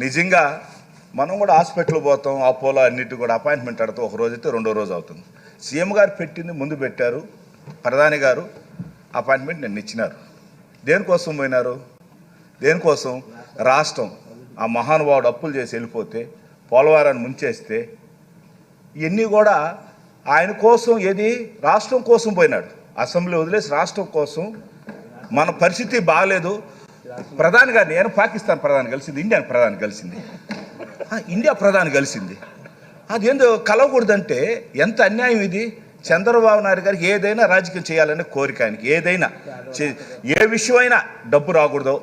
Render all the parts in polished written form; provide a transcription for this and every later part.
నిజంగా మనం కూడా హాస్పిటల్ పోతాం, అపోలో అన్నిటి కూడా అపాయింట్మెంట్ అడతాం, ఒక రోజు అయితే రెండో రోజు అవుతుంది. సీఎం గారు పెట్టింది ముందు పెట్టారు, ప్రధాని గారు అపాయింట్మెంట్ నిన్న ఇచ్చినారు. దేనికోసం పోయినారు? దేనికోసం? రాష్ట్రం ఆ మహానుభావుడు అప్పులు చేసి వెళ్ళిపోతే, పోలవరాన్ని ముంచేస్తే, ఇవన్నీ కూడా ఆయన కోసం, ఏది రాష్ట్రం కోసం పోయినాడు. అసెంబ్లీ వదిలేసి రాష్ట్రం కోసం. మన పరిస్థితి బాగాలేదు. ప్రధాని గారు, నేను పాకిస్తాన్ ప్రధాని కలిసింది, ఇండియా ప్రధాని కలిసింది, ఇండియా ప్రధాని కలిసింది. అదేందో కలవకూడదంటే ఎంత అన్యాయం ఇది. చంద్రబాబు నాయుడు గారికి ఏదైనా రాజకీయం చేయాలనే కోరిక, ఆయనకి ఏదైనా ఏ విషయమైనా డబ్బు రాకూడదు,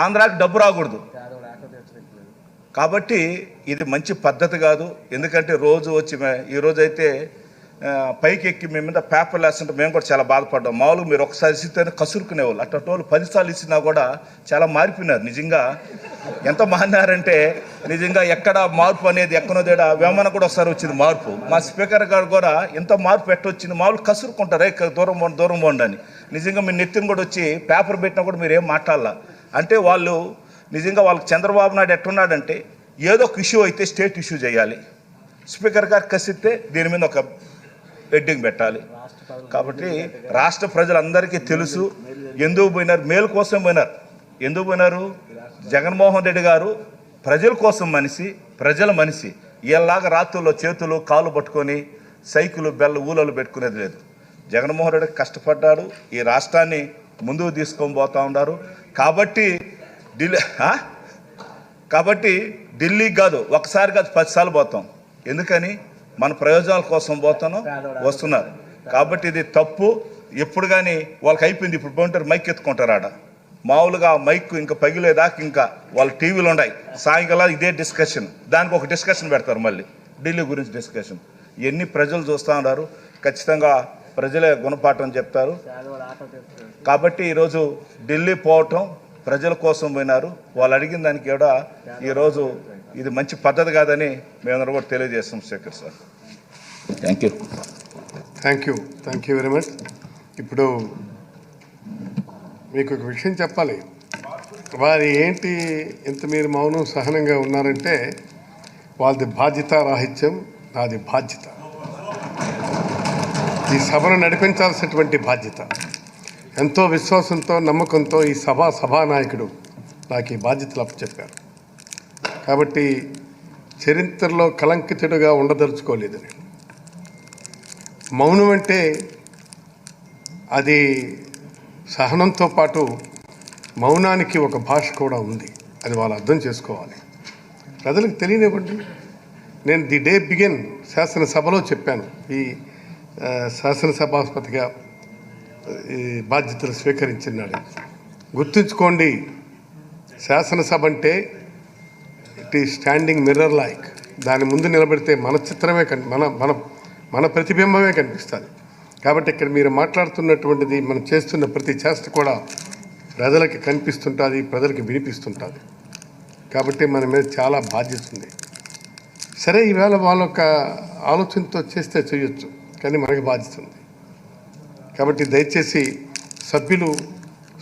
ఆంధ్రాకి డబ్బు రాకూడదు. కాబట్టి ఇది మంచి పద్ధతి కాదు. ఎందుకంటే రోజు వచ్చి ఈరోజైతే పైకి ఎక్కి మేము మీద పేపర్లు వేస్తుంటే మేము కూడా చాలా బాధపడ్డాం. మామూలుగా మీరు ఒకసారి ఇస్తేనే కసురుకునేవాళ్ళు, అట్టోళ్ళు 10 సార్లు ఇచ్చినా కూడా చాలా మారిపోయినారు. నిజంగా ఎంత మారినారంటే నిజంగా ఎక్కడ మార్పు అనేది ఎక్కడోదేడా వేమన కూడా ఒకసారి వచ్చింది మార్పు. మా స్పీకర్ గారు కూడా ఎంత మార్పు ఎట్టొచ్చింది. మామూలు కసురుకుంటారు, దూరం పోండి అని. నిజంగా మీరు నెత్తిని కూడా వచ్చి పేపర్ పెట్టినా కూడా మీరు ఏం మాట్లాడాల అంటే వాళ్ళు నిజంగా వాళ్ళకి చంద్రబాబు నాయుడు ఎట్టున్నాడంటే ఏదో ఒక ఇష్యూ అయితే స్టేట్ ఇష్యూ చేయాలి. స్పీకర్ గారు కసిస్తే దీని మీద ఒక హెడ్డింగ్ పెట్టాలి. కాబట్టి రాష్ట్ర ప్రజలందరికీ తెలుసు ఎందుకు పోయినారు. మేలు కోసం పోయినారు. ఎందుకు పోయినారు? జగన్మోహన్ రెడ్డి గారు ప్రజల కోసం మనిషి, ప్రజల మనిషి. ఇలాగా రాత్రుల్లో చేతులు కాళ్ళు పట్టుకొని సైకిల్ ఊలలు పెట్టుకునేది లేదు. జగన్మోహన్ రెడ్డి కష్టపడ్డాడు, ఈ రాష్ట్రాన్ని ముందుకు తీసుకొని పోతూ ఉన్నారు. కాబట్టి ఢిల్లీకి కాదు, ఒకసారి కాదు 10 సార్లు పోతాం. ఎందుకని? మన ప్రయోజనాల కోసం పోతాను, వస్తున్నారు. కాబట్టి ఇది తప్పు. ఎప్పుడు కానీ వాళ్ళకి అయిపోయింది. ఇప్పుడు పోంటారు, మైక్ ఎత్తుకుంటారు. ఆడ మామూలుగా మైక్ ఇంకా పగిలేదాకా ఇంకా వాళ్ళ టీవీలు ఉన్నాయి. సాయంకాలం ఇదే డిస్కషన్, దానికి ఒక డిస్కషన్ పెడతారు, మళ్ళీ ఢిల్లీ గురించి డిస్కషన్. ఇవన్నీ ప్రజలు చూస్తూ ఉన్నారు. ఖచ్చితంగా ప్రజలే గుణపాఠం చెప్తారు. కాబట్టి ఈరోజు ఢిల్లీ పోవటం ప్రజల కోసం పోయినారు. వాళ్ళు అడిగిన దానికి కూడా ఈరోజు ఇది మంచి పద్ధతి కాదని మేమందరూ కూడా తెలియజేస్తాం. Shekhar sir, thank you very much. ఇప్పుడు మీకు ఒక విషయం చెప్పాలి. వారి ఏంటి ఇంత మీరు మౌనం సహనంగా ఉన్నారంటే వాళ్ళది బాధ్యత రాహిత్యం, నాది బాధ్యత. ఈ సభను నడిపించాల్సినటువంటి బాధ్యత. ఎంతో విశ్వాసంతో, నమ్మకంతో ఈ సభానాయకుడు నాకు ఈ బాధ్యతలు అప్పచెప్పారు. కాబట్టి చరిత్రలో కలంకితుడుగా ఉండదలుచుకోలేదు నేను. మౌనం అంటే అది సహనంతో పాటు మౌనానికి ఒక భాష కూడా ఉంది. అది వాళ్ళు అర్థం చేసుకోవాలి. ప్రజలకు తెలియనివ్వండి. నేను ది డే బిగిన్ శాసనసభలో చెప్పాను. ఈ శాసనసభాపతిగా ఈ బాధ్యతలు స్వీకరించినాడు. గుర్తుంచుకోండి, శాసనసభ అంటే ఇట్ ఈ స్టాండింగ్ మిర్రర్ లైక్. దాని ముందు నిలబెడితే మన చిత్రమే మన ప్రతిబింబమే కనిపిస్తుంది. కాబట్టి ఇక్కడ మీరు మాట్లాడుతున్నటువంటిది, మనం చేస్తున్న ప్రతి చేష్ట కూడా ప్రజలకి కనిపిస్తుంటుంది, ప్రజలకి వినిపిస్తుంటుంది. కాబట్టి మన మీద చాలా బాధ్యత ఉంది. సరే, ఈవేళ వాళ్ళ ఒక ఆలోచనతో చేస్తే చేయొచ్చు, కానీ మనకి బాధ్యత ఉంది. కాబట్టి దయచేసి సభ్యులు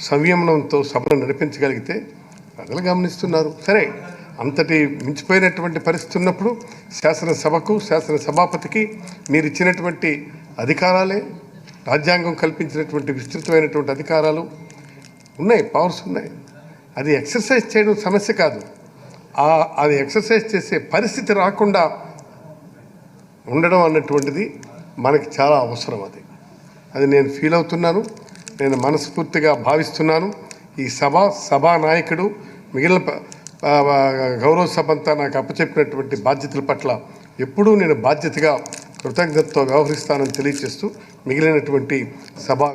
సంయమనంతో సభను నడిపించగలిగితే ప్రజలు గమనిస్తున్నారు. సరే, అంతటి మించిపోయినటువంటి పరిస్థితి ఉన్నప్పుడు శాసనసభకు, శాసనసభాపతికి మీరు ఇచ్చినటువంటి అధికారాలే, రాజ్యాంగం కల్పించినటువంటి విస్తృతమైనటువంటి అధికారాలు ఉన్నాయి, పవర్స్ ఉన్నాయి. అది ఎక్సర్సైజ్ చేయడం సమస్య కాదు. అది ఎక్సర్సైజ్ చేసే పరిస్థితి రాకుండా ఉండడం అన్నటువంటిది మనకి చాలా అవసరం. అది నేను ఫీల్ అవుతున్నాను, నేను మనస్ఫూర్తిగా భావిస్తున్నాను. ఈ సభానాయకుడు మిగిలిన గౌరవ సభ అంతా నాకు అప్పచెప్పినటువంటి బాధ్యతల పట్ల ఎప్పుడూ నేను బాధ్యతగా కృతజ్ఞతతో వ్యవహరిస్తానని తెలియజేస్తూ మిగిలినటువంటి సభ